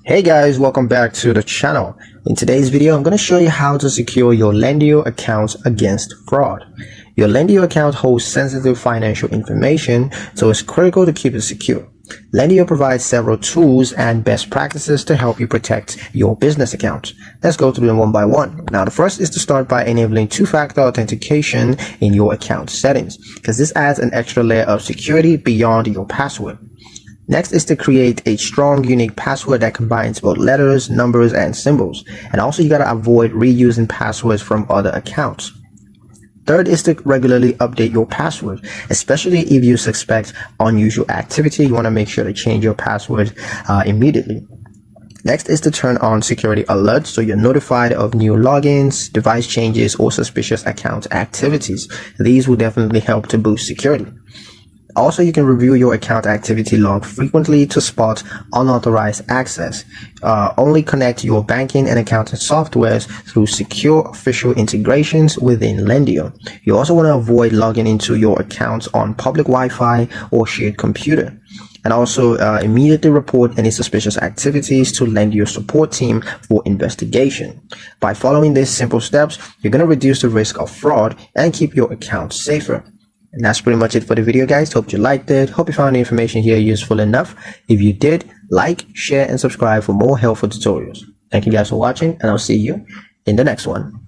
Hey guys, welcome back to the channel. In today's video, I'm going to show you how to secure your Lendio accounts against fraud. Your Lendio account holds sensitive financial information, so it's critical to keep it secure. Lendio provides several tools and best practices to help you protect your business accounts. Let's go through them one by one. Now, the first is to start by enabling two-factor authentication in your account settings, because this adds an extra layer of security beyond your password. Next is to create a strong, unique password that combines both letters, numbers, and symbols. And also you gotta avoid reusing passwords from other accounts. Third is to regularly update your password, especially if you suspect unusual activity. You wanna make sure to change your password immediately. Next is to turn on security alerts so you're notified of new logins, device changes, or suspicious account activities. These will definitely help to boost security. Also, you can review your account activity log frequently to spot unauthorized access. Only connect your banking and accounting softwares through secure official integrations within Lendio. You also want to avoid logging into your accounts on public Wi-Fi or shared computer. And also immediately report any suspicious activities to Lendio support team for investigation. By following these simple steps, you're going to reduce the risk of fraud and keep your account safer. And that's pretty much it for the video, guys. Hope you liked it. Hope you found the information here useful enough. If you did, like, share, and subscribe for more helpful tutorials. Thank you guys for watching, and I'll see you in the next one.